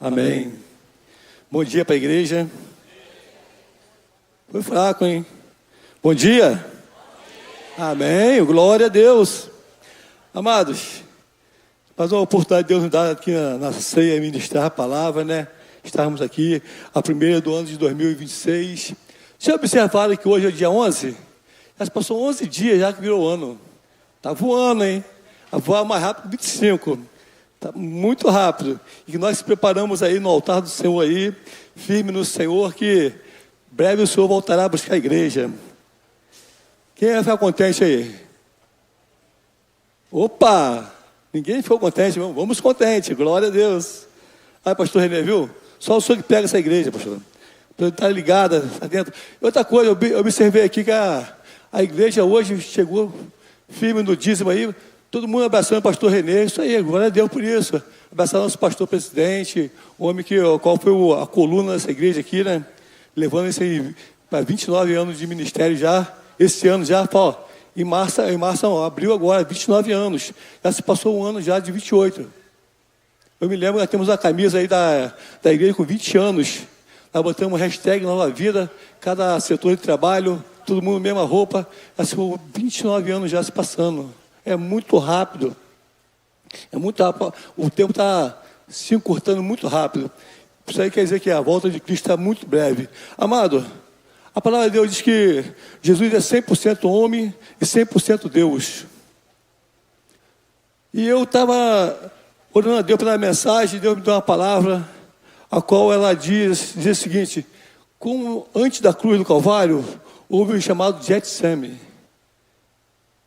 Amém. Bom dia para a igreja. Foi fraco, hein? Bom dia. Amém. Glória a Deus. Amados, mais uma oportunidade de Deus nos dar aqui na ceia, ministrar a palavra, né? Estarmos aqui, a primeira do ano de 2026. Vocês observaram que hoje é dia 11? Já se passou 11 dias já que virou ano. Está voando, hein? Vai voar mais rápido que 25. Está muito rápido. E nós nos preparamos aí no altar do Senhor aí, firme no Senhor, que breve o Senhor voltará a buscar a igreja. Quem vai ficar contente aí? Opa! Ninguém ficou contente, vamos contente, glória a Deus. Aí, pastor René, viu? Só o senhor que pega essa igreja, pastor. Está ligada, está dentro. Outra coisa, eu observei aqui que a igreja hoje chegou firme no dízimo aí, todo mundo abraçando o pastor René, isso aí, glória a Deus por isso. Abraçando nosso pastor presidente, o homem qual foi a coluna dessa igreja aqui, né? Levando isso aí para 29 anos de ministério já, esse ano já, ó, em março não, abril agora, 29 anos. Já se passou um ano já de 28. Eu me lembro que nós temos uma camisa aí da igreja com 20 anos. Nós botamos hashtag Nova Vida, cada setor de trabalho, todo mundo mesma roupa. Já se foram 29 anos já se passando. É muito rápido. É muito rápido. O tempo está se encurtando muito rápido. Isso aí quer dizer que a volta de Cristo está muito breve. Amado, a palavra de Deus diz que Jesus é 100% homem e 100% Deus. E eu estava orando a Deus pela mensagem, Deus me deu uma palavra, a qual ela diz o seguinte: como antes da cruz do Calvário, houve o chamado Getsemane.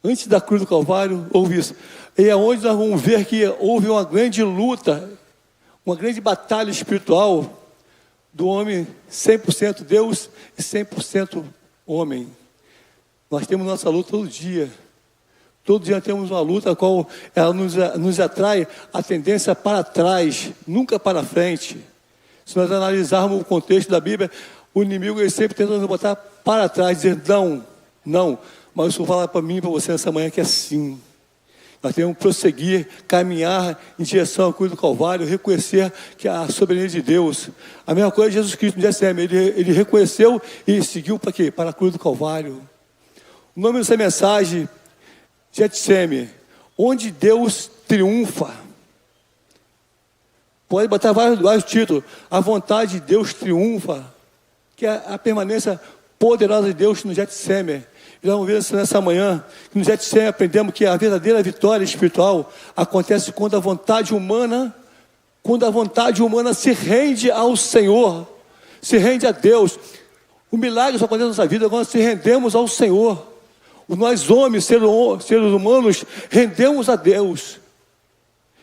Antes da cruz do Calvário, houve isso. E é onde nós vamos ver que houve uma grande luta, uma grande batalha espiritual do homem 100% Deus e 100% homem. Nós temos nossa luta todo dia. Todo dia temos uma luta a qual ela nos atrai a tendência para trás, nunca para frente. Se nós analisarmos o contexto da Bíblia, o inimigo ele sempre tenta nos botar para trás, dizer não. Mas o Senhor fala para mim e para você nessa manhã que é sim. Nós temos que prosseguir, caminhar em direção à cruz do Calvário, reconhecer que a soberania de Deus. A mesma coisa Jesus Cristo no Getsemane, ele reconheceu e seguiu para quê? Para a cruz do Calvário. O nome dessa mensagem, Getsemane, onde Deus triunfa. Pode botar vários títulos. A vontade de Deus triunfa, que é a permanência poderosa de Deus no Getsemane. E nós vamos ver nessa manhã, que no Getsemane aprendemos que a verdadeira vitória espiritual acontece quando a vontade humana se rende ao Senhor, se rende a Deus. O milagre só acontece na nossa vida quando nós se rendemos ao Senhor. Nós homens, seres humanos, rendemos a Deus.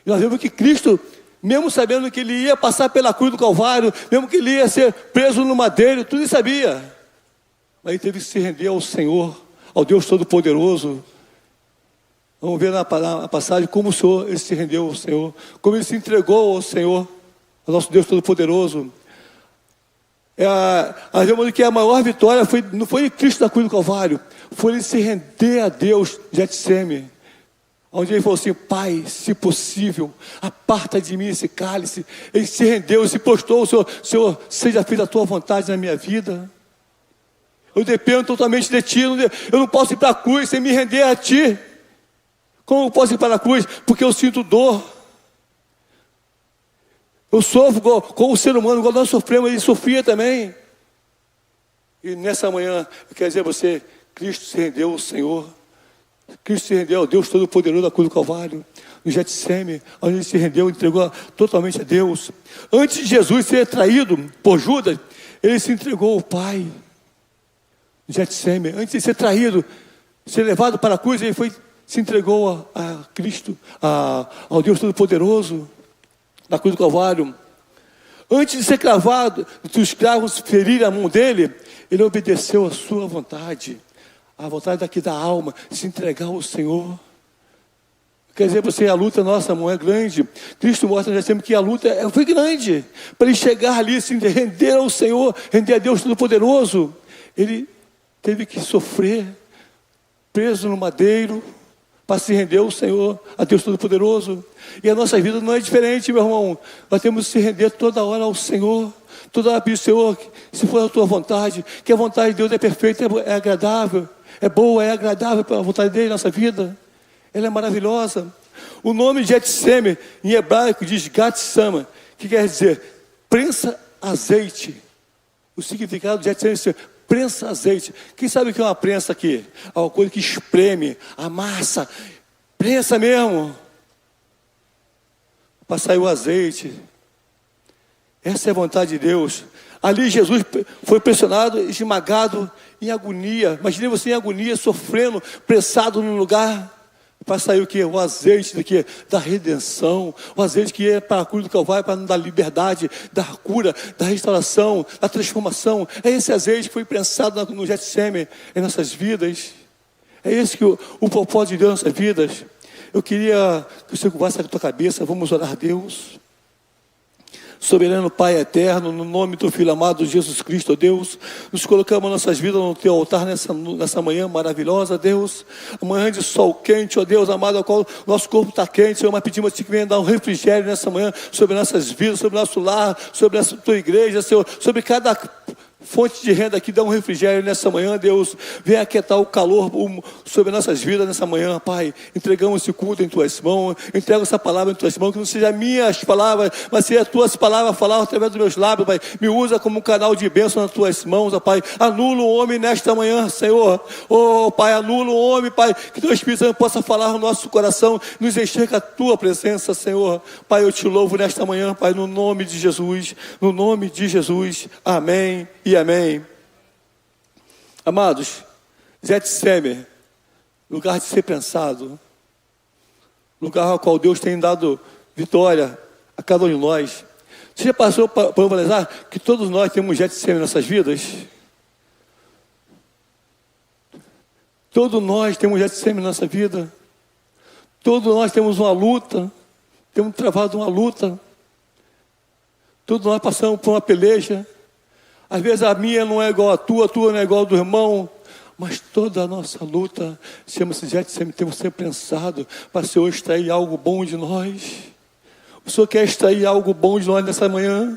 E nós vemos que Cristo, mesmo sabendo que Ele ia passar pela cruz do Calvário, mesmo que Ele ia ser preso no madeiro, tudo Ele sabia. Mas Ele teve que se render ao Senhor, ao Deus Todo-Poderoso. Vamos ver na passagem como o Senhor, Ele se rendeu ao Senhor, como Ele se entregou ao Senhor, ao nosso Deus Todo-Poderoso. Nós vemos que a maior vitória não foi Cristo na cruz do Calvário, foi Ele se render a Deus, Getsemane, onde Ele falou assim: Pai, se possível, aparta de mim esse cálice. Ele se rendeu, se prostrou: Senhor, seja feita a tua vontade na minha vida. Eu dependo totalmente de Ti, eu não posso ir para a cruz sem me render a Ti. Como eu posso ir para a cruz? Porque eu sinto dor. Eu sofro como o ser humano, igual nós sofremos, Ele sofria também. E nessa manhã, eu quero dizer a você, Cristo se rendeu ao Senhor. Cristo se rendeu ao Deus Todo-Poderoso da cruz do Calvário, no Getsemane, onde Ele se rendeu e entregou totalmente a Deus. Antes de Jesus ser traído por Judas, Ele se entregou ao Pai. No Getsemane, antes de ser traído, ser levado para a cruz, Ele se entregou a Cristo, ao Deus Todo-Poderoso, na cruz do Calvário. Antes de ser cravado, os cravos ferirem a mão dele, Ele obedeceu a sua vontade, a vontade daqui da alma, se entregar ao Senhor. Quer dizer, você, a luta nossa, não é grande. Cristo mostra já sempre que a luta foi grande. Para Ele chegar ali, se render ao Senhor, render a Deus Todo-Poderoso, Ele teve que sofrer, preso no madeiro, para se render ao Senhor, a Deus Todo-Poderoso. E a nossa vida não é diferente, meu irmão. Nós temos que se render toda hora ao Senhor. Toda hora pedir, Senhor, se for a tua vontade, que a vontade de Deus é perfeita, é agradável, é boa, é agradável para a vontade dele na nossa vida. Ela é maravilhosa. O nome de Getsêmen, em hebraico, diz Gatsama, que quer dizer prensa azeite. O significado de Getsêmen é prensa azeite. Quem sabe o que é uma prensa aqui? É uma coisa que espreme, amassa, prensa mesmo, para sair o azeite. Essa é a vontade de Deus. Ali Jesus foi pressionado, esmagado, em agonia. Imagine você em agonia, sofrendo, pressado num lugar, para sair o quê? O azeite do quê? Da redenção. O azeite que é para a cruz do Calvário, para dar liberdade, da cura, da restauração, da transformação. É esse azeite que foi prensado no Getsêmen em nossas vidas. É esse que o propósito de Deus em nossas vidas. Eu queria que você curvasse a tua cabeça. Vamos orar a Deus. Soberano Pai eterno, no nome do Filho amado Jesus Cristo, ó Deus, nos colocamos nossas vidas no teu altar nessa manhã maravilhosa, Deus, amanhã de sol quente, ó Deus amado, ao qual nosso corpo está quente, Senhor, mas pedimos a Ti que venha dar um refrigério nessa manhã sobre nossas vidas, sobre nosso lar, sobre a tua igreja, Senhor, sobre cada fonte de renda aqui, dá um refrigério nessa manhã, Deus. Venha aquietar o calor sobre nossas vidas nessa manhã, Pai. Entregamos esse culto em Tuas mãos. Entrego essa palavra em Tuas mãos. Que não seja minhas palavras, mas seja Tuas palavras falar através dos meus lábios, Pai. Me usa como um canal de bênção nas Tuas mãos, ó Pai. Anula o homem nesta manhã, Senhor. Oh, Pai, anula o homem, Pai. Que Teu Espírito Santo possa falar no nosso coração. Nos encher com a Tua presença, Senhor. Pai, eu Te louvo nesta manhã, Pai, no nome de Jesus. No nome de Jesus. Amém e amém. Amados, Getsêmen, lugar de ser pensado, lugar ao qual Deus tem dado vitória a cada um de nós. Você já passou para analisar que todos nós temos Getsêmen em nossas vidas? Todos nós temos Getsêmen na nossa vida. Todos nós temos uma luta, temos travado uma luta. Todos nós passamos por uma peleja. Às vezes a minha não é igual à tua não é igual ao do irmão, mas toda a nossa luta, chama-se Getsêmen, temos sempre pensado para o Senhor extrair algo bom de nós. O Senhor quer extrair algo bom de nós nessa manhã,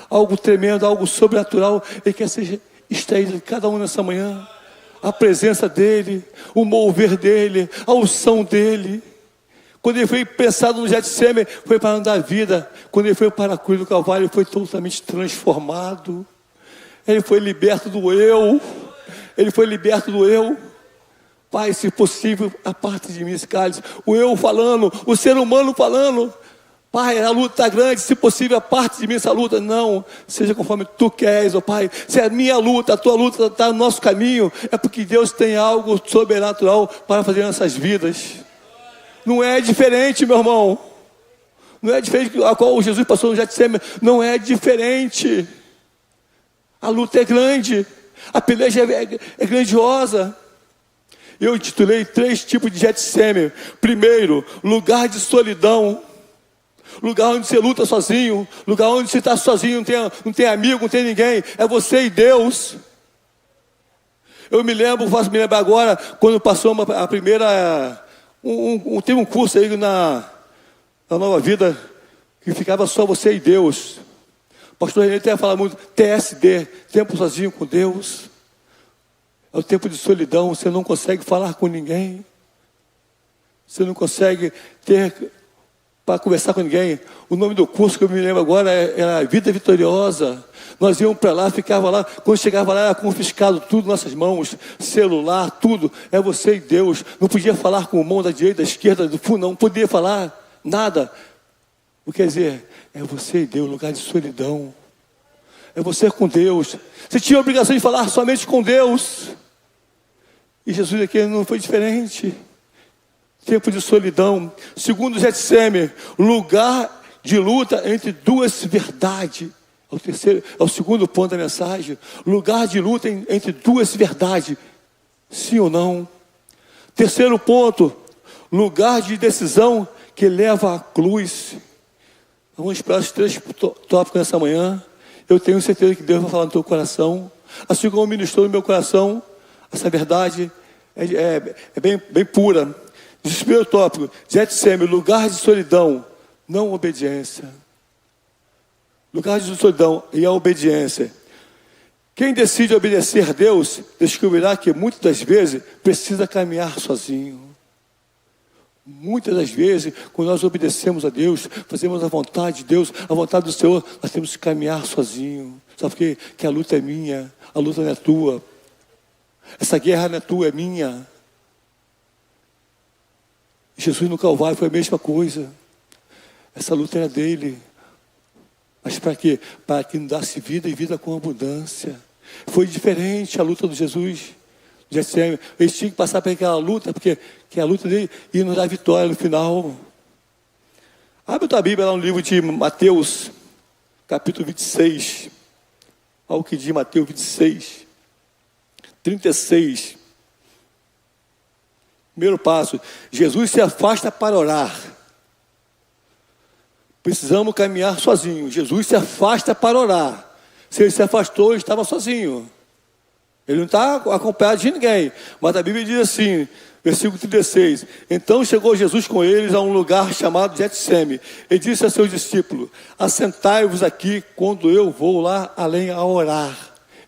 algo tremendo, algo sobrenatural. Ele quer ser extraído de cada um nessa manhã. A presença dEle, o mover dEle, a unção dEle. Quando ele foi pensado no Getsêmen, foi para andar a vida. Quando ele foi para a cruz do Calvário, ele foi totalmente transformado. Ele foi liberto do eu. Ele foi liberto do eu. Pai, se possível, aparte de mim esse cálice. O eu falando, o ser humano falando. Pai, a luta está grande, se possível, aparte de mim essa luta. Não, seja conforme Tu queres, ó Pai. Se é a minha luta, a Tua luta está no nosso caminho, é porque Deus tem algo sobrenatural para fazer nessas vidas. Não é diferente, meu irmão. Não é diferente a qual Jesus passou no Getsêmen. Não é diferente. A luta é grande. A peleja é grandiosa. Eu intitulei 3 tipos de Getsêmen. Primeiro, lugar de solidão. Lugar onde você luta sozinho. Lugar onde você está sozinho, não tem amigo, não tem ninguém. É você e Deus. Eu me lembrar agora, quando passou a primeira... Teve um curso aí na Nova Vida, que ficava só você e Deus. O pastor René até fala muito, TSD, tempo sozinho com Deus. É o tempo de solidão, você não consegue falar com ninguém. Você não consegue ter para conversar com ninguém. O nome do curso que eu me lembro agora era Vida Vitoriosa. Nós íamos para lá, ficava lá. Quando chegava lá, era confiscado tudo nas nossas mãos. Celular, tudo. É você e Deus. Não podia falar com o mão da direita, da esquerda, do fundo. Não podia falar nada. O que quer dizer? É você e Deus, lugar de solidão. É você com Deus. Você tinha a obrigação de falar somente com Deus. E Jesus aqui não foi diferente. Tempo de solidão. Segundo Getsêmen, lugar de luta entre duas verdades. É o segundo ponto da mensagem. Lugar de luta entre duas verdades. Sim ou não? Terceiro ponto, lugar de decisão que leva à cruz. Vamos esperar os 3 tópicos nessa manhã. Eu tenho certeza que Deus vai falar no teu coração. Assim como ministrou no meu coração, essa verdade é bem pura. Primeiro tópico, Getsêmani, lugar de solidão, não obediência. Lugar de solidão e a obediência. Quem decide obedecer a Deus, descobrirá que muitas das vezes precisa caminhar sozinho. Muitas das vezes, quando nós obedecemos a Deus, fazemos a vontade de Deus, a vontade do Senhor, nós temos que caminhar sozinho. Sabe por quê? Que a luta é minha, a luta não é tua. Essa guerra não é tua, é minha. Jesus no Calvário foi a mesma coisa. Essa luta era dele. Mas para quê? Para que nos desse vida e vida com abundância. Foi diferente a luta de Jesus. Eles tinham que passar por aquela luta, porque que a luta dele ia nos dar vitória no final. Abre a tua Bíblia lá no livro de Mateus, capítulo 26. Olha o que diz Mateus 26, 36. Primeiro passo, Jesus se afasta para orar. Precisamos caminhar sozinho. Jesus se afasta para orar. Se ele se afastou, ele estava sozinho. Ele não está acompanhado de ninguém. Mas a Bíblia diz assim, versículo 36. Então chegou Jesus com eles a um lugar chamado Getsêmani. E disse a seus discípulos, assentai-vos aqui quando eu vou lá além a orar.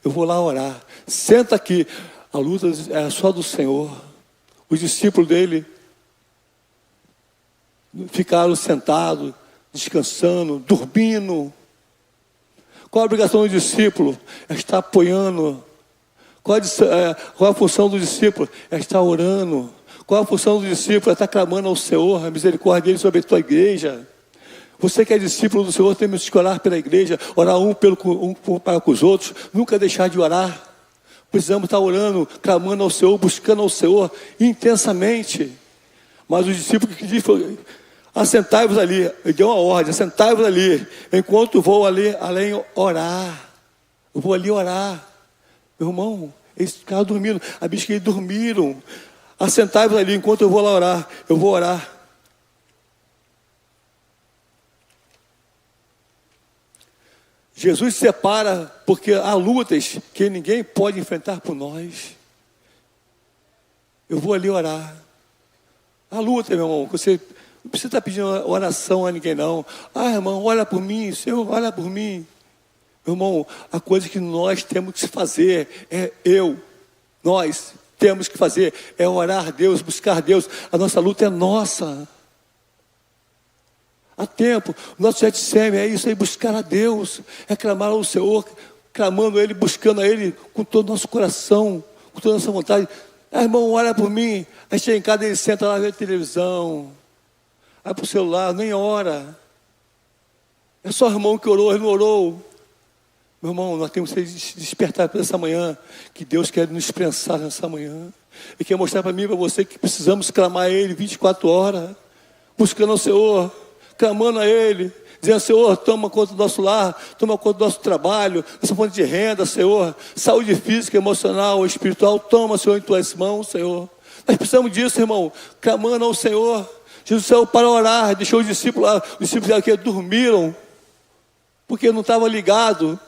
Eu vou lá orar. Senta aqui. A luta é só do Senhor. Os discípulos dele ficaram sentados, descansando, dormindo. Qual a obrigação do discípulo? É estar apoiando. Qual a função do discípulo? É estar orando. Qual a função do discípulo? É estar clamando ao Senhor, a misericórdia dele sobre a tua igreja. Você que é discípulo do Senhor, tem que orar pela igreja, orar um para com os outros, nunca deixar de orar. Precisamos estar orando, clamando ao Senhor, buscando ao Senhor intensamente. Mas os discípulos que dizem, assentai-vos ali, ele deu uma ordem, assentai-vos ali, enquanto vou ali além orar. Eu vou ali orar. Meu irmão, eles ficaram dormindo, a bicha que eles dormiram. Assentai-vos ali, enquanto eu vou lá orar, eu vou orar. Jesus se separa porque há lutas que ninguém pode enfrentar por nós. Eu vou ali orar. Há luta, meu irmão. Você não precisa estar pedindo oração a ninguém, não. Ah, irmão, olha por mim. Senhor, olha por mim. Meu irmão, a coisa que nós temos que fazer nós temos que fazer é orar a Deus, buscar Deus. A nossa luta é nossa. Há tempo, o nosso Getsêmani é isso aí, buscar a Deus, é clamar ao Senhor, clamando a Ele, buscando a Ele com todo o nosso coração, com toda a nossa vontade. Ah, irmão, olha por mim. Aí chega em casa, ele senta lá, vê a televisão, vai para o celular, nem ora. É só o irmão que orou, ele não orou. Meu irmão, nós temos que despertar para essa manhã, que Deus quer nos prensar nessa manhã. E quer mostrar para mim e para você que precisamos clamar a Ele 24 horas, buscando ao Senhor, clamando a Ele, dizendo, Senhor, toma conta do nosso lar, toma conta do nosso trabalho, nossa fonte de renda, Senhor, saúde física, emocional, espiritual, toma, Senhor, em tuas mãos, Senhor. Nós precisamos disso, irmão, clamando ao Senhor. Jesus saiu para orar, deixou os discípulos lá, os discípulos aqui dormiram, porque não estavam ligados.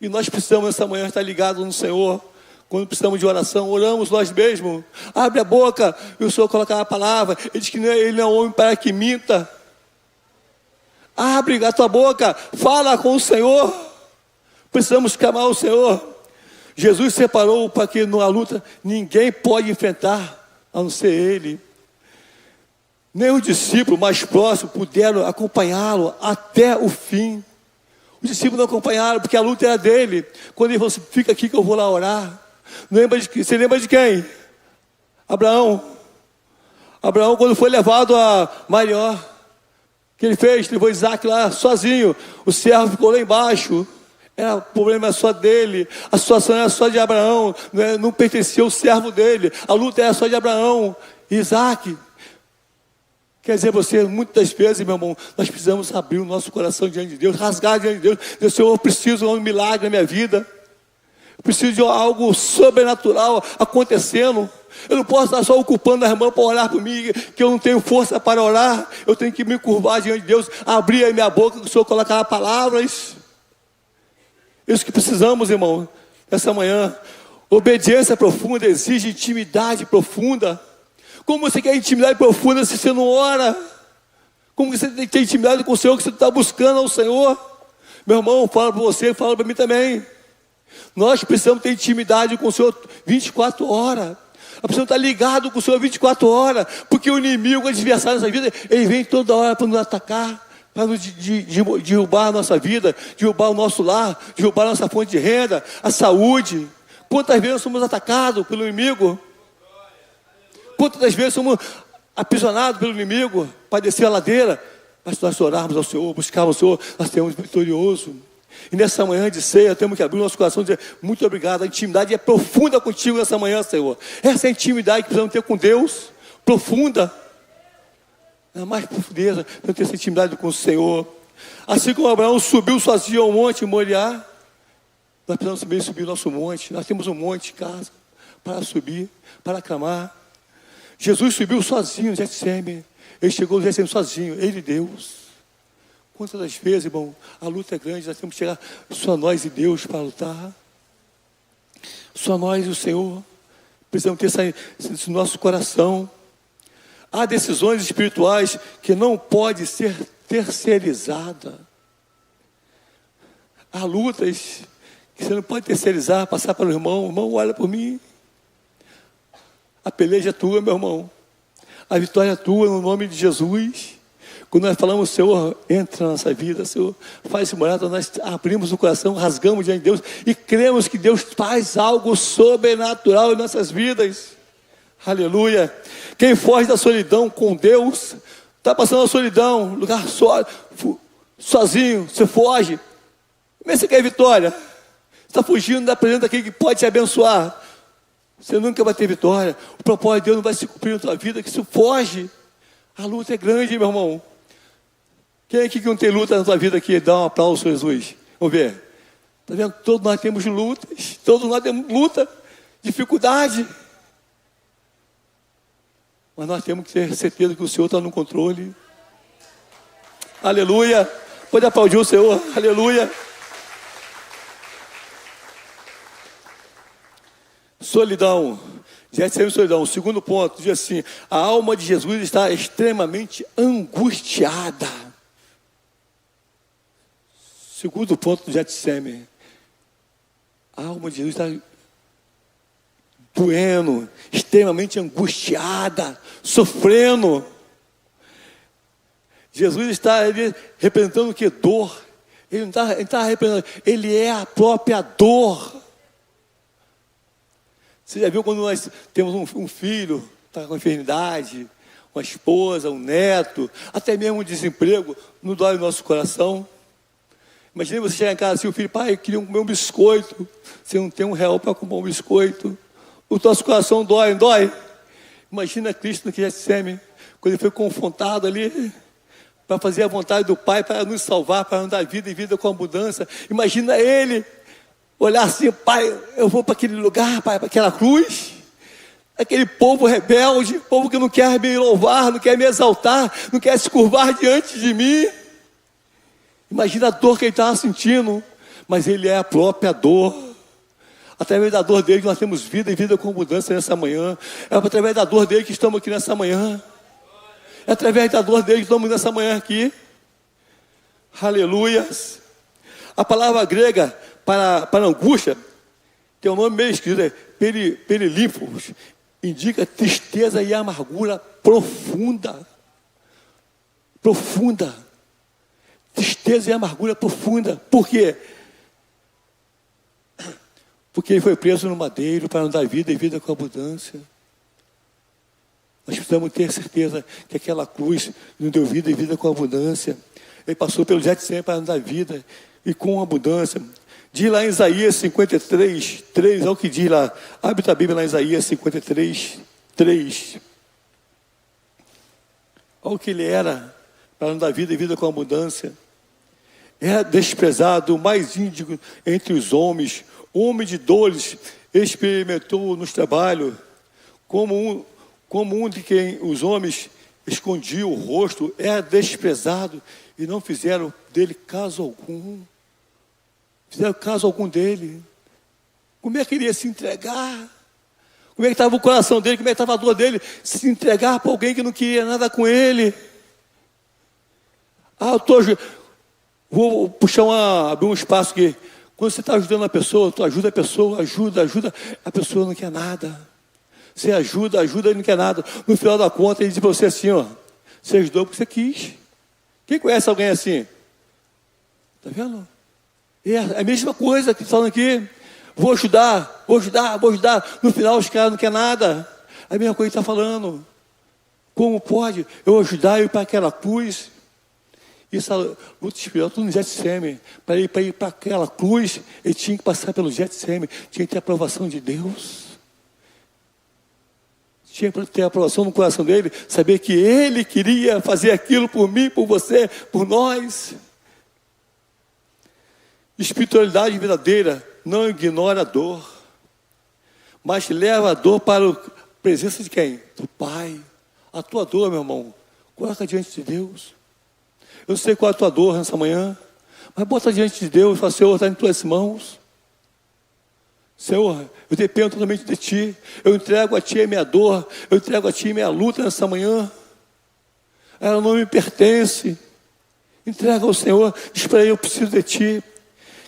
E nós precisamos nessa manhã estar ligados no Senhor. Quando precisamos de oração, oramos nós mesmos. Abre a boca e o Senhor coloca a palavra. Ele diz que ele não é um homem para que minta. Abre a tua boca, fala com o Senhor. Precisamos clamar ao Senhor. Jesus separou para que na luta ninguém pode enfrentar, a não ser Ele. Nem os discípulos mais próximos puderam acompanhá-lo até o fim. Os discípulos não acompanharam, porque a luta era dele. Quando ele falou assim, fica aqui que eu vou lá orar. Você lembra de quem? Abraão. Abraão, quando foi levado a Maior, o que ele fez? Levou Isaac lá sozinho. O servo ficou lá embaixo. O problema era só dele. A situação era só de Abraão. Não pertencia ao servo dele. A luta era só de Abraão e Isaac. Quer dizer, muitas vezes, meu irmão, nós precisamos abrir o nosso coração diante de Deus, rasgar diante de Deus. Dizer, Senhor, eu preciso de um milagre na minha vida. Eu preciso de algo sobrenatural acontecendo. Eu não posso estar só ocupando a irmã para orar por mim, que eu não tenho força para orar. Eu tenho que me curvar diante de Deus, abrir a minha boca, que o Senhor colocar palavras. Isso que precisamos, irmão, essa manhã. Obediência profunda exige intimidade profunda. Como você quer intimidade profunda se você não ora? Como você tem que ter intimidade com o Senhor que você está buscando ao Senhor? Meu irmão, fala para você, fala para mim também. Nós precisamos ter intimidade com o Senhor 24 horas. Nós precisamos estar ligados com o Senhor 24 horas. Porque o inimigo, o adversário da nossa vida, ele vem toda hora para nos atacar, para nos derrubar a nossa vida, derrubar o nosso lar, derrubar a nossa fonte de renda, a saúde. Quantas vezes somos atacados pelo inimigo? Quantas vezes somos aprisionados pelo inimigo para descer a ladeira? Mas se nós orarmos ao Senhor, buscarmos ao Senhor, nós seremos vitoriosos. E nessa manhã de ceia, temos que abrir o nosso coração e dizer: muito obrigado. A intimidade é profunda contigo nessa manhã, Senhor. Essa é a intimidade que precisamos ter com Deus, profunda. Na mais profundeza, precisamos ter essa intimidade com o Senhor. Assim como Abraão subiu sozinho ao monte Moriá, nós precisamos também subir o nosso monte. Nós temos um monte em casa para subir, para clamar. Jesus subiu sozinho no Getsêmani. Ele chegou no Getsêmani sozinho, ele e Deus. Quantas das vezes, irmão, a luta é grande, nós temos que chegar só nós e Deus para lutar. Só nós e o Senhor. Precisamos ter esse nosso coração. Há decisões espirituais que não podem ser terceirizadas. Há lutas que você não pode terceirizar, passar para o irmão. Irmão, olha por mim. A peleja é tua, meu irmão. A vitória é tua, no nome de Jesus. Quando nós falamos: Senhor, entra na nossa vida, Senhor, faz-se morada, nós abrimos o coração, rasgamos diante de Deus e cremos que Deus faz algo sobrenatural em nossas vidas. Aleluia. Quem foge da solidão com Deus, está passando a solidão, lugar sozinho, você foge. Como é que você quer vitória? Você está fugindo da presença daquele que pode te abençoar. Você nunca vai ter vitória. O propósito de Deus não vai se cumprir na tua vida, que você foge. A luta é grande, meu irmão. Quem é aqui que não tem luta na tua vida aqui? Dá um aplauso, Jesus. Vamos ver. Está vendo? Todos nós temos lutas. Todos nós temos luta, dificuldade. Mas nós temos que ter certeza que o Senhor está no controle. Aleluia. Pode aplaudir o Senhor. Aleluia. Solidão. Getsêmani, solidão. O segundo ponto diz assim: a alma de Jesus está extremamente angustiada. Segundo ponto do Getsêmani: a alma de Jesus está doendo, extremamente angustiada, sofrendo. Jesus está representando o que? Dor. Ele não está representando, ele é a própria dor. Você já viu quando nós temos um filho, está com enfermidade, uma esposa, um neto, até mesmo um desemprego, não dói o nosso coração? Imagina você chegar em casa assim, o filho: pai, eu queria comer um biscoito. Você não tem R$1 para comer um biscoito. O nosso coração dói, não dói? Imagina Cristo no Getsêmani, quando ele foi confrontado ali, para fazer a vontade do Pai, para nos salvar, para nos dar vida e vida com abundância. Imagina ele olhar assim: pai, eu vou para aquele lugar, pai, para aquela cruz. Aquele povo rebelde, povo que não quer me louvar, não quer me exaltar, não quer se curvar diante de mim. Imagina a dor que ele estava sentindo. Mas ele é a própria dor. Através da dor dele que nós temos vida e vida com abundância nessa manhã. É através da dor dele que estamos aqui nessa manhã. É através da dor dele que estamos nessa manhã aqui. Aleluias. A palavra grega para angústia tem um nome meio escrito, é perilinfos. Indica tristeza e amargura profunda. Profunda. Tristeza e amargura profunda. Por quê? Porque ele foi preso no madeiro para nos dar vida e vida com abundância. Nós precisamos ter certeza que aquela cruz nos deu vida e vida com abundância. Ele passou pelo Getsêmani para nos dar vida e com abundância. Diz lá em Isaías 53, 3, olha o que diz lá. Abre a Bíblia lá em Isaías 53, 3. Olha o que ele era para nos dar vida e vida com abundância. Era desprezado, o mais índigo entre os homens, homem de dores, experimentou nos trabalhos, como um de quem os homens escondiam o rosto, era desprezado e não fizeram dele caso algum. Fizeram caso algum dele. Como é que ele ia se entregar? Como é que estava o coração dele, como é que estava a dor dele, se entregar para alguém que não queria nada com ele. Vou abrir um espaço aqui. Quando você está ajudando a pessoa, tu ajuda a pessoa, ajuda, a pessoa não quer nada. Você ajuda e não quer nada. No final da conta, ele diz para você assim, ó, você ajudou porque você quis. Quem conhece alguém assim? Está vendo? É a mesma coisa que estão falando aqui. Vou ajudar. No final, os caras não querem nada. A mesma coisa que está falando. Como pode eu ajudar eu ir para aquela cruz? Essa luta espiritual, tudo no Getsemane. Para ir para aquela cruz, ele tinha que passar pelo Getsemane. Tinha que ter a aprovação de Deus. Tinha que ter a aprovação no coração dele. Saber que ele queria fazer aquilo por mim, por você, por nós. Espiritualidade verdadeira não ignora a dor, mas leva a dor para a presença de quem? Do Pai. A tua dor, meu irmão, coloca diante de Deus. Eu sei qual é a tua dor nessa manhã, mas bota diante de Deus e fala, Senhor, está em tuas mãos. Senhor, eu dependo totalmente de Ti. Eu entrego a Ti a minha dor, eu entrego a Ti a minha luta nessa manhã. Ela não me pertence. Entrega ao Senhor, diz para Ele, eu preciso de Ti.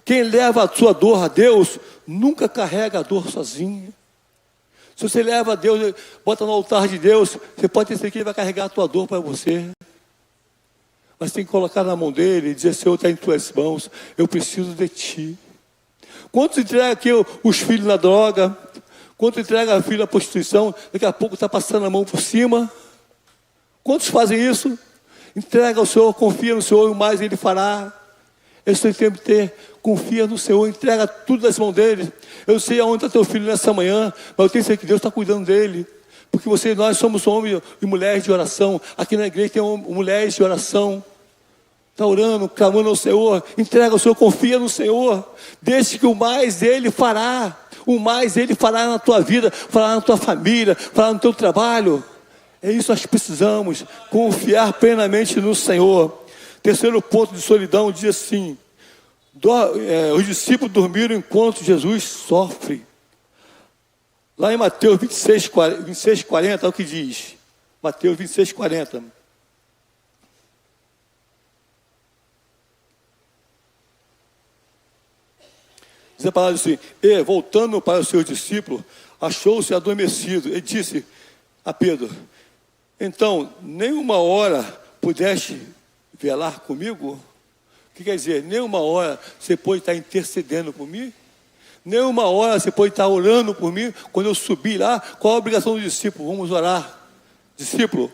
Quem leva a sua dor a Deus, nunca carrega a dor sozinho. Se você leva a Deus, bota no altar de Deus, você pode ter certeza que Ele vai carregar a tua dor para você. Mas tem que colocar na mão dele e dizer, Senhor, está em tuas mãos, eu preciso de Ti. Quantos entregam aqui os filhos na droga? Quantos entregam a filha na prostituição? Daqui a pouco está passando a mão por cima. Quantos fazem isso? Entrega ao Senhor, confia no Senhor, o mais Ele fará. Esse tempo de ter, confia no Senhor, entrega tudo nas mãos dele. Eu sei aonde está teu filho nessa manhã, mas eu tenho certeza que Deus está cuidando dele. Porque nós somos homens e mulheres de oração. Aqui na igreja tem mulheres de oração. Está orando, clamando ao Senhor. Entrega ao Senhor, confia no Senhor. Deixe que o mais Ele fará. O mais Ele fará na tua vida, fará na tua família, fará no teu trabalho. É isso que nós precisamos. Confiar plenamente no Senhor. Terceiro ponto de solidão diz assim. Os discípulos dormiram enquanto Jesus sofre. Lá em Mateus 26, 40, é o que diz. Mateus 26, 40. Diz a palavra assim, e voltando para os seus discípulos, achou-se adormecido. Ele disse a Pedro, então, nem uma hora pudeste velar comigo? O que quer dizer? Nem uma hora você pode estar intercedendo por mim? Nem uma hora você pode estar orando por mim? Quando eu subir lá, qual a obrigação do discípulo? Vamos orar. Discípulo,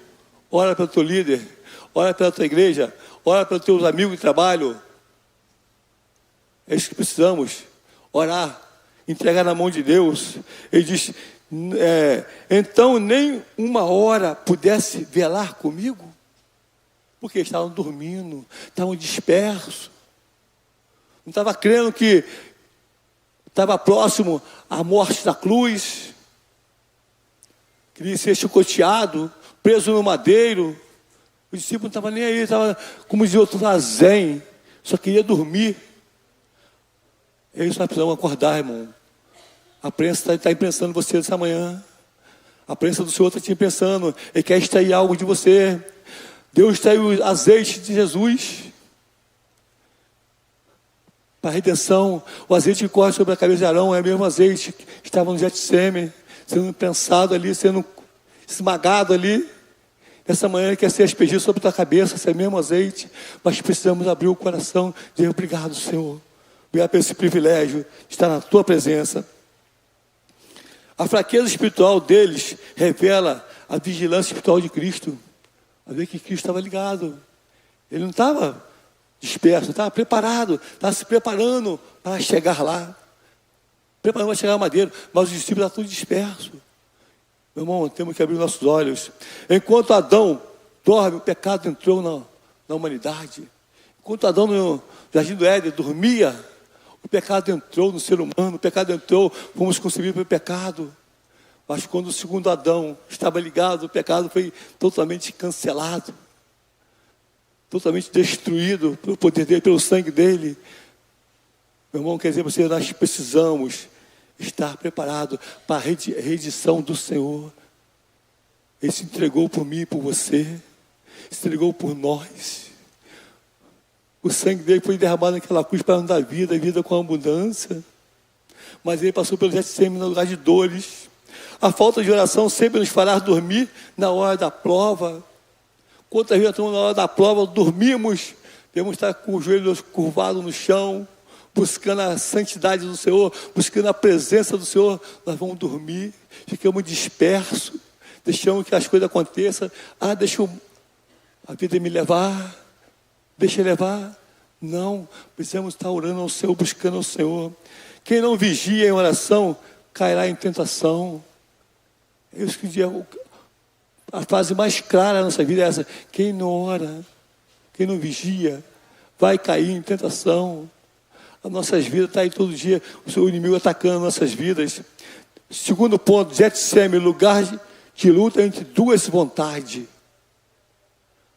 ora pelo teu líder, ora pela tua igreja, ora pelos teus amigos de trabalho. É isso que precisamos. Orar, entregar na mão de Deus. Ele diz, então nem uma hora pudesse velar comigo? Porque estavam dormindo, estavam dispersos. Não estava crendo que estava próximo à morte da cruz. Queria ser chicoteado, preso no madeiro. O discípulo não estava nem aí, estava, como dizia outro, zen, só queria dormir. É isso que nós precisamos acordar, irmão. A prensa está pensando você essa manhã. A prensa do Senhor está te pensando. Ele quer extrair algo de você. Deus extraiu o azeite de Jesus para a redenção. O azeite que corre sobre a cabeça de Arão é o mesmo azeite que estava no Getsemane, sendo pensado ali, sendo esmagado ali. Essa manhã ele quer ser aspergido sobre a tua cabeça, esse mesmo azeite. Mas precisamos abrir o coração e dizer obrigado, Senhor. Obrigado por esse privilégio de estar na tua presença. A fraqueza espiritual deles revela a vigilância espiritual de Cristo. A ver que Cristo estava ligado. Ele não estava disperso, estava preparado, estava se preparando para chegar lá. Preparando para chegar ao madeiro, mas os discípulos estavam todos dispersos. Meu irmão, temos que abrir nossos olhos. Enquanto Adão dorme, o pecado entrou na humanidade. Enquanto Adão no Jardim do Éden dormia, o pecado entrou no ser humano, o pecado entrou, fomos concebidos pelo pecado. Mas quando o segundo Adão estava ligado, o pecado foi totalmente cancelado, totalmente destruído pelo poder dele, pelo sangue dele. Meu irmão, quer dizer, nós precisamos estar preparado para a redenção do Senhor. Ele se entregou por mim e por você, se entregou por nós. O sangue dele foi derramado naquela cruz para nos dar vida, vida com abundância. Mas ele passou pelo Getsemane no lugar de dores. A falta de oração sempre nos fará dormir na hora da prova. Quantas vezes estamos na hora da prova, dormimos, devemos estar com os joelhos curvados no chão, buscando a santidade do Senhor, buscando a presença do Senhor. Nós vamos dormir, ficamos dispersos, deixamos que as coisas aconteçam. Deixa a vida me levar, deixa levar. Não, precisamos estar orando ao Senhor, buscando ao Senhor. Quem não vigia em oração, cairá em tentação. É isso que a fase mais clara da nossa vida é essa. Quem não ora, quem não vigia, vai cair em tentação. As nossas vidas estão aí todo dia, o seu inimigo atacando nossas vidas. Segundo ponto, Getsemane, lugar de luta entre duas vontades.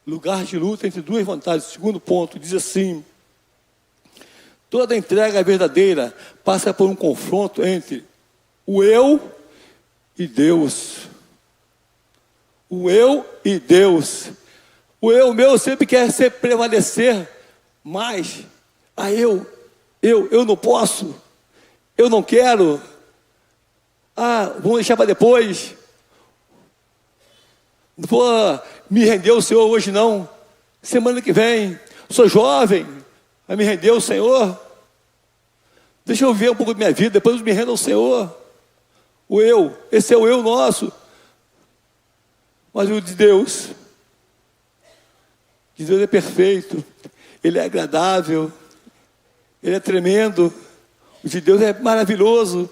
Lugar de luta entre duas vontades. Segundo ponto, diz assim: toda entrega verdadeira passa por um confronto entre o eu e Deus. O eu e Deus. O eu meu sempre quer prevalecer, mas eu não posso, eu não quero. Vamos deixar para depois. Não vou me render ao Senhor hoje não. Semana que vem, sou jovem, vai me render ao Senhor. Deixa eu ver um pouco da minha vida, depois eu me rendo ao Senhor. O eu, esse é o eu nosso. Mas o de Deus é perfeito, Ele é agradável, Ele é tremendo. O de Deus é maravilhoso.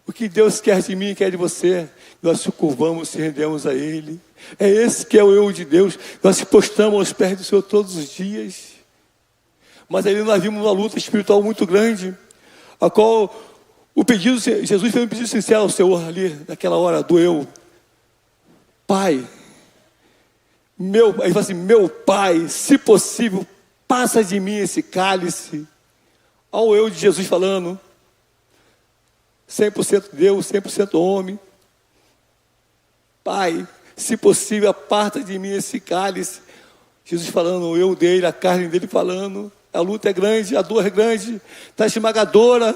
O que Deus quer de mim, quer de você, nós se curvamos, se rendemos a Ele. É esse que é o eu de Deus. Nós se postamos aos pés do Senhor todos os dias. Mas ali nós vimos uma luta espiritual muito grande, a qual Jesus fez um pedido sincero ao Senhor ali, naquela hora do eu. Pai, ele fala assim: meu Pai, se possível, passa de mim esse cálice. Ao eu de Jesus falando, 100% Deus, 100% homem. Pai, se possível, aparta de mim esse cálice. Jesus falando, o eu dele, a carne dele falando. A luta é grande, a dor é grande, está esmagadora.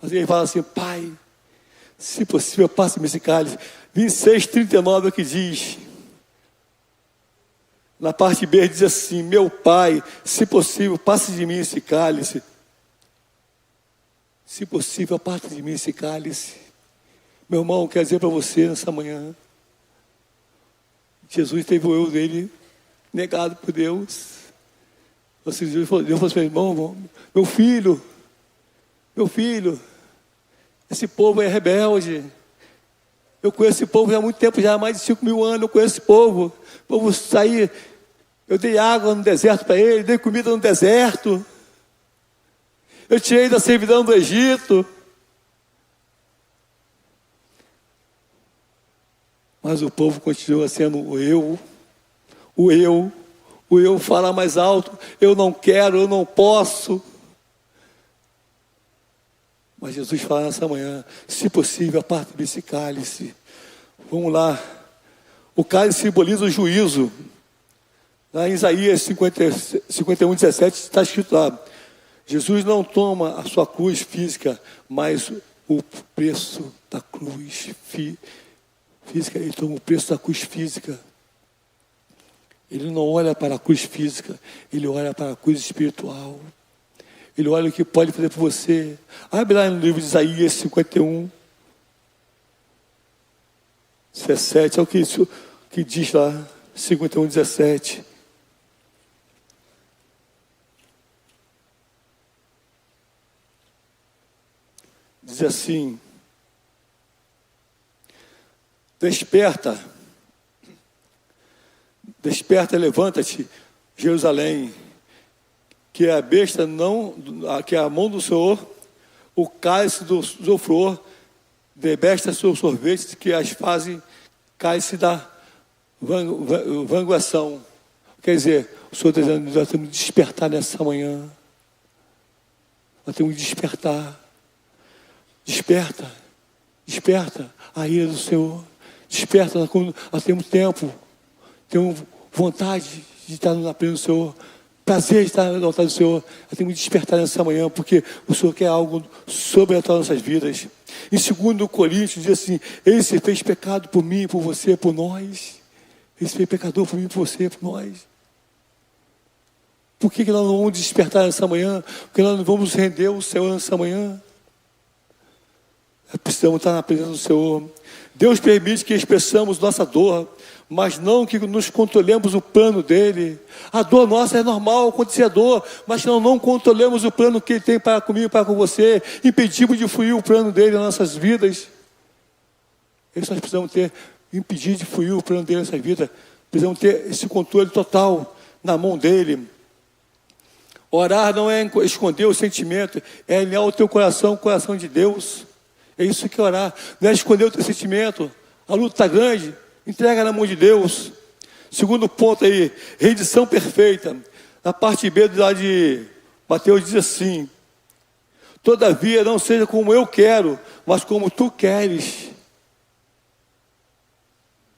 Mas ele fala assim: Pai, se possível, passe-me esse cálice. 26:39 é o que diz. Na parte B diz assim: meu Pai, se possível, passe de mim esse cálice. Se possível, aparta de mim esse cálice. Meu irmão, quero dizer para você nessa manhã, Jesus teve o eu dele negado por Deus. Deus falou assim: irmão, meu filho, esse povo é rebelde. Eu conheço esse povo já há muito tempo, já há mais de 5.000 anos eu conheço esse povo. O povo sair, eu dei água no deserto para ele, dei comida no deserto. Eu tirei da servidão do Egito. Mas o povo continua sendo o eu fala mais alto, eu não quero, eu não posso. Mas Jesus fala nessa manhã: se possível, aparta desse cálice. Vamos lá. O cálice simboliza o juízo. Lá em Isaías 51:17 está escrito lá: Jesus não toma a sua cruz física, mas o preço da cruz física. Ele toma o preço da cruz física. Ele não olha para a cruz física, ele olha para a cruz espiritual. Ele olha o que pode fazer por você. Abre lá no livro de Isaías 51, 17, é o que diz lá, 51, 17. Diz assim: desperta, levanta-te, Jerusalém, que a besta não, que a mão do Senhor, o cálice do furor, debesta seus sorvetes, que as fazem cálice da vanguação. Quer dizer, o Senhor está dizendo: nós temos que despertar nessa manhã. Nós temos que despertar. Desperta, desperta a ira do Senhor. Desperta quando nós temos tempo, temos vontade de estar na presença do Senhor. Prazer de estar no altar do Senhor. Nós temos que despertar nessa manhã, porque o Senhor quer algo sobrenatural nas nossas vidas. Em 2 Coríntios diz assim: Ele se fez pecado por mim, por você, por nós. Ele se fez pecador por mim, por você, por nós. Por que nós não vamos despertar nessa manhã? Porque nós não vamos render o Senhor nessa manhã? Precisamos estar na presença do Senhor. Deus permite que expressamos nossa dor, mas não que nos controlemos o plano dele. A dor nossa é normal, acontecer a dor, mas não controlemos o plano que ele tem para comigo e para com você. Impedimos de fluir o plano dele nas nossas vidas. Isso nós precisamos ter, impedir de fluir o plano dele nessa vida. Precisamos ter esse controle total na mão dele. Orar não é esconder o sentimento, é alinhar o teu coração com o coração de Deus. É isso que é orar, não é esconder o teu sentimento. A luta está grande, entrega na mão de Deus. Segundo ponto aí, rendição perfeita. Na parte B do lado de Mateus diz assim: todavia não seja como eu quero, mas como tu queres.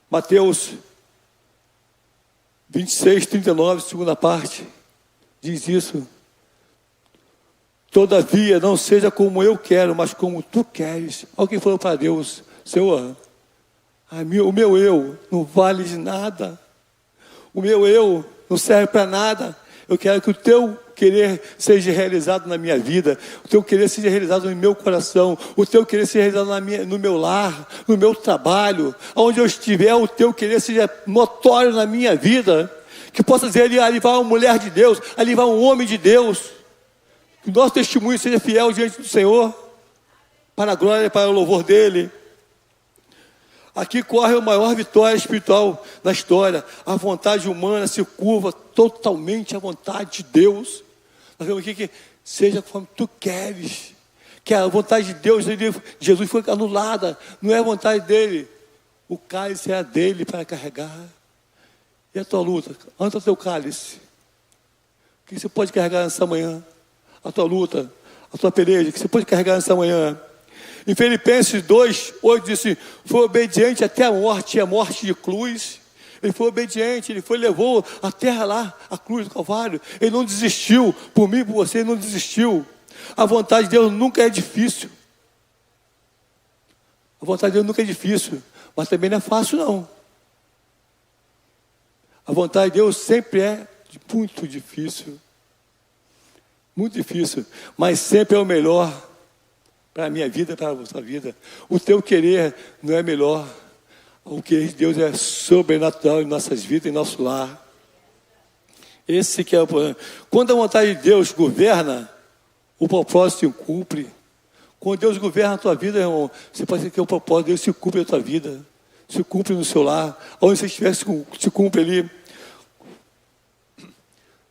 Mateus 26, 39, segunda parte, diz isso. Todavia não seja como eu quero, mas como tu queres. Alguém falou para Deus: Senhor, o meu eu não vale de nada. O meu eu não serve para nada. Eu quero que o teu querer seja realizado na minha vida. O teu querer seja realizado no meu coração. O teu querer seja realizado no meu lar, no meu trabalho. Onde eu estiver, o teu querer seja notório na minha vida. Que possa dizer ali: ali vai uma mulher de Deus, ali vai um homem de Deus. Que o nosso testemunho seja fiel diante do Senhor, para a glória e para o louvor dele. Aqui corre a maior vitória espiritual na história. A vontade humana se curva totalmente à vontade de Deus. Nós vemos aqui que seja conforme tu queres. Que a vontade de Deus, Jesus, foi anulada. Não é a vontade dele. O cálice é dele para carregar. E a tua luta? Onde está o teu cálice? O que você pode carregar nessa manhã? A tua luta, a tua peleja, que você pode carregar nessa manhã. Em Filipenses 2, 8 diz assim: foi obediente até a morte de cruz. Ele foi obediente, ele levou a terra lá, a cruz do Calvário. Ele não desistiu, por mim e por você, ele não desistiu. A vontade de Deus nunca é difícil. A vontade de Deus nunca é difícil, mas também não é fácil não. A vontade de Deus sempre é muito difícil. Muito difícil, mas sempre é o melhor para a minha vida, para a sua vida. O teu querer não é melhor. O querer de Deus é sobrenatural em nossas vidas, em nosso lar. Esse que é o problema. Quando a vontade de Deus governa, o propósito se cumpre. Quando Deus governa a tua vida, irmão, você pode dizer que o propósito de Deus se cumpre na tua vida. Se cumpre no seu lar. Onde você estiver, se cumpre ali.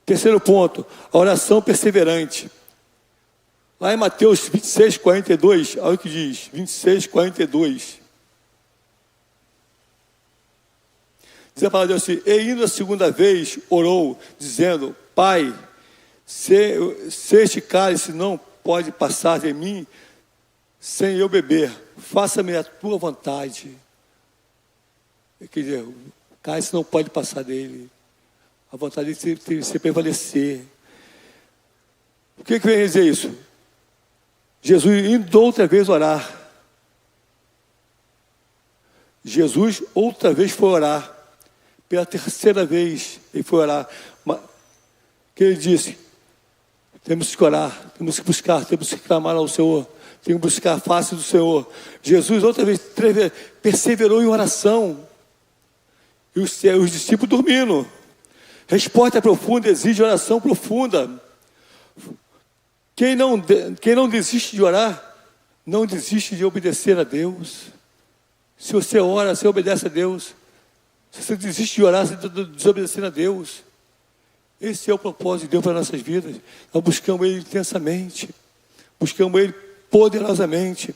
Terceiro ponto, a oração perseverante. Lá em Mateus 26, 42, olha o que diz, 26, 42. Diz a palavra de Deus assim: e indo a segunda vez, orou, dizendo: Pai, se este cálice não pode passar de mim, sem eu beber, faça-me a tua vontade. Quer dizer, o cálice não pode passar dele. A vontade de se prevalecer. O que vem dizer isso? Jesus indo outra vez orar. Jesus outra vez foi orar. Pela terceira vez ele foi orar. Que ele disse: temos que orar, temos que buscar, temos que clamar ao Senhor, temos que buscar a face do Senhor. Jesus outra vez perseverou em oração. E os discípulos dormindo. Resposta profunda exige oração profunda. Quem não desiste de orar, não desiste de obedecer a Deus. Se você ora, você obedece a Deus. Se você desiste de orar, você está desobedecendo a Deus. Esse é o propósito de Deus para as nossas vidas. Nós buscamos Ele intensamente. Buscamos Ele poderosamente.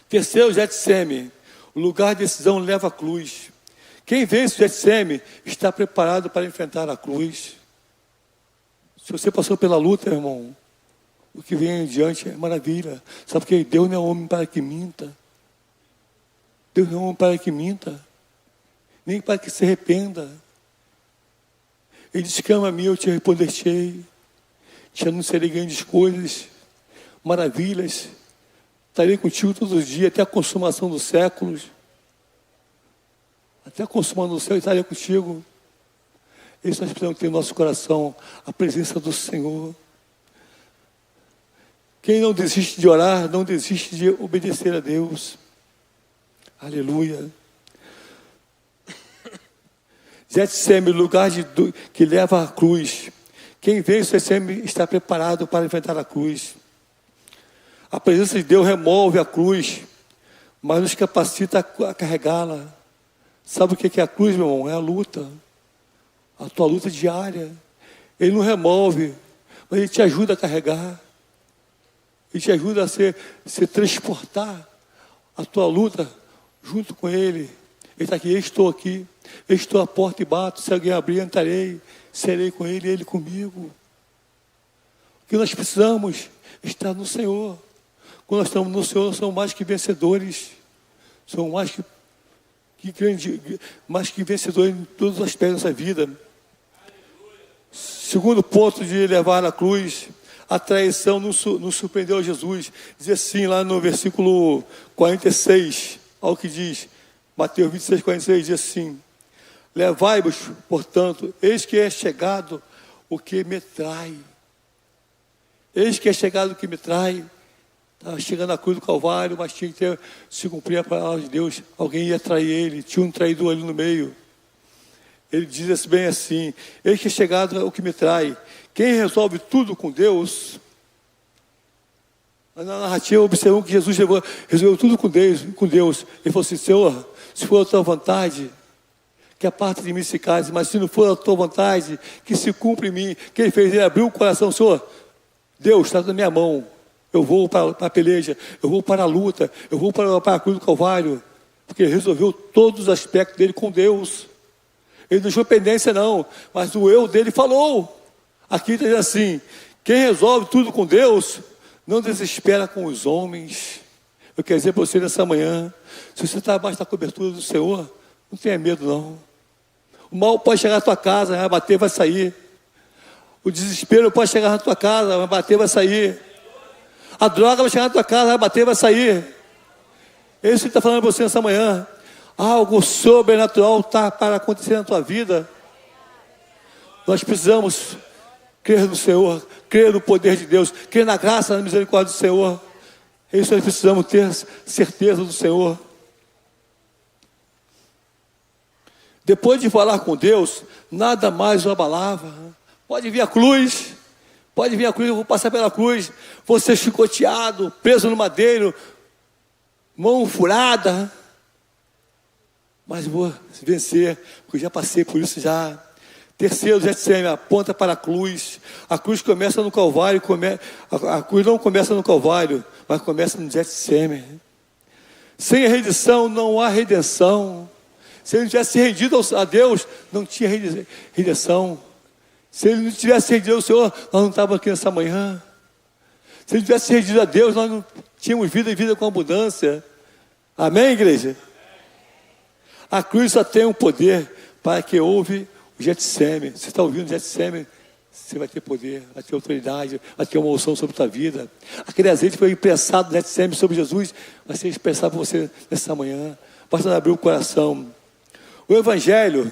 Terceiro, Getsêmen. O lugar de decisão leva a cruz. Quem vence o Getsêmen está preparado para enfrentar a cruz. Se você passou pela luta, irmão, O que vem adiante é maravilha. Sabe por quê? Deus não é homem para que minta. Deus não é homem para que minta. Nem para que se arrependa. Ele disse: clama a mim, eu te responderei. Te anunciarei grandes coisas, maravilhas. Estarei contigo todos os dias, até a consumação dos séculos. Até a consumação do céu, estarei contigo. Isso nós precisamos ter no nosso coração, a presença do Senhor. Quem não desiste de orar, não desiste de obedecer a Deus. Aleluia. Getsêmani, lugar que leva à cruz. Quem vem Getsêmani está preparado para enfrentar a cruz. A presença de Deus remove a cruz, mas nos capacita a carregá-la. Sabe o que é a cruz, meu irmão? É a luta. A tua luta diária. Ele não remove, mas Ele te ajuda a carregar. Ele te ajuda a se transportar a tua luta junto com Ele. Ele está aqui: eu estou aqui. Eu estou à porta e bato. Se alguém abrir, entrarei. Serei com Ele e Ele comigo. O que nós precisamos estar no Senhor. Quando nós estamos no Senhor, nós somos mais que vencedores. Somos mais que vencedores em todos os aspectos da nossa vida. Segundo ponto de levar a cruz, a traição não surpreendeu Jesus. Diz assim lá no versículo 46, olha o que diz, Mateus 26, 46, diz assim: levai-vos, portanto, eis que é chegado o que me trai. Eis que é chegado o que me trai. Estava chegando à cruz do Calvário, mas tinha que se cumprir a palavra de Deus. Alguém ia trair ele, tinha um traidor ali no meio. Ele diz bem assim: eis que é chegado o que me trai. Quem resolve tudo com Deus, na narrativa observamos que Jesus resolveu tudo com Deus. Ele falou assim: Senhor, se for a tua vontade, que a parte de mim se case, mas se não for a tua vontade, que se cumpra em mim. O que ele fez? Ele abriu o coração: Senhor, Deus está na minha mão. Eu vou para a peleja, eu vou para a luta, eu vou para a cruz do Calvário. Porque ele resolveu todos os aspectos dele com Deus. Ele não deixou pendência não, mas o eu dele falou. Aqui está assim: quem resolve tudo com Deus, não desespera com os homens. Eu quero dizer para você nessa manhã, se você está abaixo da cobertura do Senhor, não tenha medo não. O mal pode chegar à tua casa, vai bater, vai sair. O desespero pode chegar na tua casa, vai bater, vai sair. A droga vai chegar na tua casa, vai bater, vai sair. É isso que está falando para você nessa manhã. Algo sobrenatural está para acontecer na tua vida. Nós precisamos crer no Senhor, crer no poder de Deus, crer na graça, na misericórdia do Senhor. É isso que nós precisamos ter certeza do Senhor. Depois de falar com Deus, nada mais o abalava. Pode vir a cruz, eu vou passar pela cruz, vou ser chicoteado, preso no madeiro, mão furada, mas vou vencer, porque já passei por isso já. Terceiro, Getsêmani, aponta para a cruz. A cruz começa no Calvário, a cruz não começa no Calvário, mas começa no Getsêmani. Sem a rendição não há redenção. Se ele não tivesse rendido a Deus, não tinha redenção. Se ele não tivesse rendido ao Senhor, nós não estávamos aqui nessa manhã. Se ele tivesse rendido a Deus, nós não tínhamos vida e vida com abundância. Amém, igreja? A cruz só tem um poder para que ouve o Getsêmani. Você está ouvindo o Getsêmani? Você vai ter poder, vai ter autoridade, vai ter uma unção sobre a tua vida. Aquele azeite foi imprensado no Getsêmani sobre Jesus, vai ser expressado por você nessa manhã. Basta abrir o coração. O Evangelho,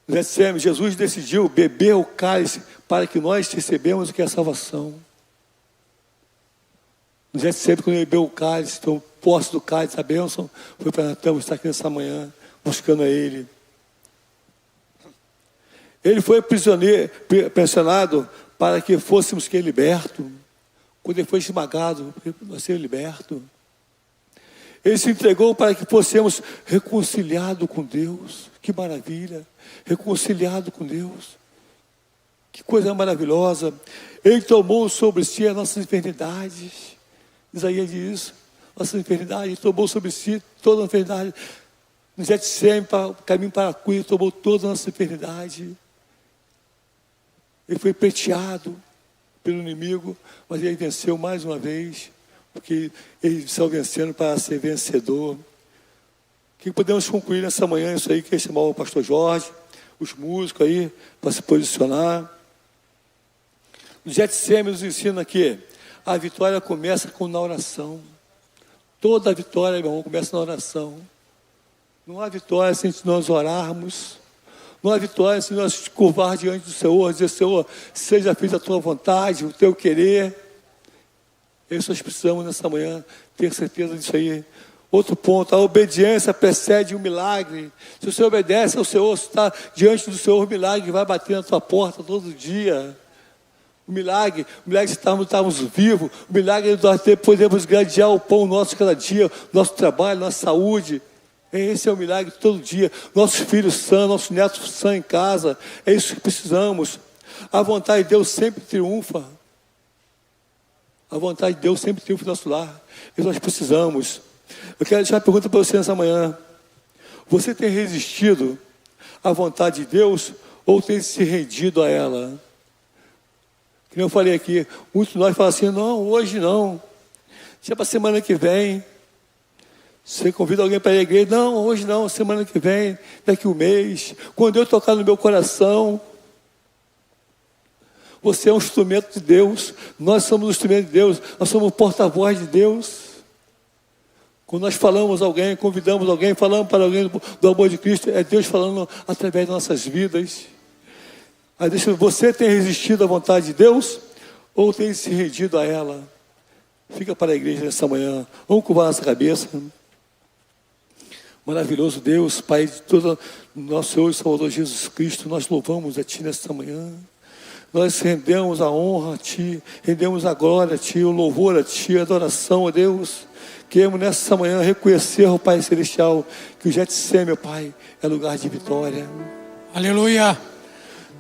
no Getsêmani, Jesus decidiu beber o cálice para que nós recebemos o que é a salvação. No Getsêmani, quando ele bebeu o cálice, então, posse do cálice, a bênção, foi para Natan estar aqui nessa manhã, buscando a Ele. Ele foi pressionado para que fôssemos libertos. Quando ele foi esmagado, para ser liberto. Ele se entregou para que fossemos reconciliados com Deus. Que maravilha! Reconciliado com Deus. Que coisa maravilhosa! Ele tomou sobre si as nossas enfermidades. Isaías diz isso. Nossas enfermidades, ele tomou sobre si toda a enfermidade. No Getsêmani, caminho para a cruz, ele tomou toda a nossa enfermidade. Ele foi preteado pelo inimigo, mas ele venceu mais uma vez, porque ele saiu vencendo para ser vencedor. O que podemos concluir nessa manhã? Isso aí que ia chamar o pastor Jorge, os músicos aí, para se posicionar. O Getsemane nos ensina que a vitória começa na oração. Toda a vitória, meu irmão, começa na oração. Não há vitória sem nós orarmos. Não há vitória se nós curvar diante do Senhor, dizer: Senhor, seja feita a tua vontade, o teu querer. Nós precisamos nessa manhã ter certeza disso aí. Outro ponto, a obediência precede o milagre. Se você obedece ao Senhor, você está diante do Senhor, o milagre vai bater na tua porta todo dia. O milagre de estarmos vivos, o milagre de nós podemos gradear o pão nosso cada dia, nosso trabalho, nossa saúde. Esse é o milagre todo dia. Nossos filhos sãos, nossos netos sãos em casa. É isso que precisamos. A vontade de Deus sempre triunfa. A vontade de Deus sempre triunfa no nosso lar. E nós precisamos. Eu quero deixar uma pergunta para você nessa manhã. Você tem resistido à vontade de Deus ou tem se rendido a ela? Como eu falei aqui, muitos de nós falam assim: não, hoje não. Deixa para a semana que vem. Você convida alguém para ir à igreja: não, hoje não, semana que vem, daqui a um mês. Quando eu tocar no meu coração. Você é um instrumento de Deus. Nós somos um instrumento de Deus. Nós somos o porta-voz de Deus. Quando nós falamos a alguém, convidamos alguém, falamos para alguém do amor de Cristo, é Deus falando através de nossas vidas. Aí você tem resistido à vontade de Deus ou tem se rendido a ela? Fica para a igreja nessa manhã. Vamos curvar nossa cabeça. Maravilhoso Deus, Pai de todo nosso Senhor e Salvador Jesus Cristo, nós louvamos a Ti nesta manhã. Nós rendemos a honra a Ti, rendemos a glória a Ti, o louvor a Ti, a adoração a Deus. Queremos nessa manhã reconhecer, ó Pai Celestial, que o Getsemane, Pai, é lugar de vitória. Aleluia!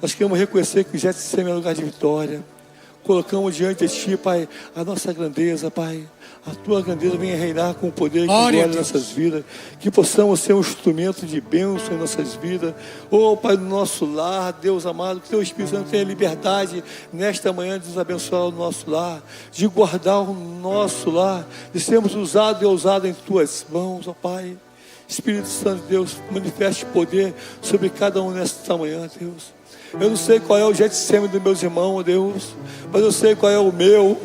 Nós queremos reconhecer que o Getsemane é lugar de vitória. Colocamos diante de Ti, Pai, a nossa grandeza, Pai. A Tua grandeza venha reinar com poder e com glória em nossas vidas. Que possamos ser um instrumento de bênção em nossas vidas. Oh, Pai, do nosso lar, Deus amado, que Teu Espírito Santo tenha liberdade nesta manhã de nos abençoar o nosso lar, de guardar o nosso lar, de sermos usados e ousados em Tuas mãos, ó Pai. Espírito Santo de Deus, manifeste poder sobre cada um nesta manhã, Deus. Eu não sei qual é o Getsemane dos meus irmãos, Deus, mas eu sei qual é o meu.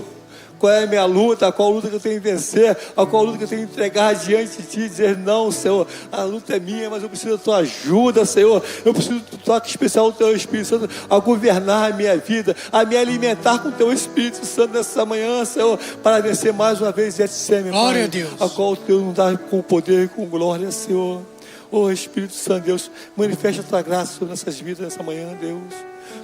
Qual é a minha luta, qual a luta que eu tenho que vencer, qual a luta que eu tenho que entregar diante de Ti, dizer: não, Senhor, a luta é minha, mas eu preciso da Tua ajuda, Senhor. Eu preciso do toque especial do Teu Espírito Santo a governar a minha vida, a me alimentar com o Teu Espírito Santo nessa manhã, Senhor, para vencer mais uma vez Getsemane, glória a Deus, a qual o Teu nos dá com poder e com glória, Senhor. Oh, Espírito Santo, Deus, manifesta a Tua graça sobre nossas vidas nessa manhã, Deus.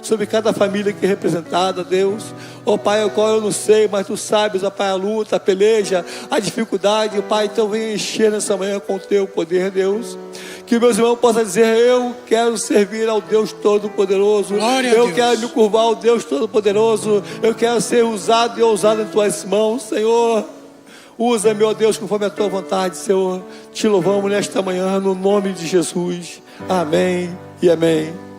Sobre cada família aqui representada, Deus. Ó Pai, o qual eu não sei, mas Tu sabes, ó Pai, a luta, a peleja, a dificuldade, Pai, então venha encher nessa manhã com o Teu poder, Deus. Que meus irmãos possam dizer: eu quero servir ao Deus Todo-Poderoso. Eu quero me curvar ao Deus Todo-Poderoso. Eu quero ser usado e ousado em Tuas mãos, Senhor. Usa, meu Deus, conforme a Tua vontade, Senhor. Te louvamos nesta manhã, no nome de Jesus. Amém e amém.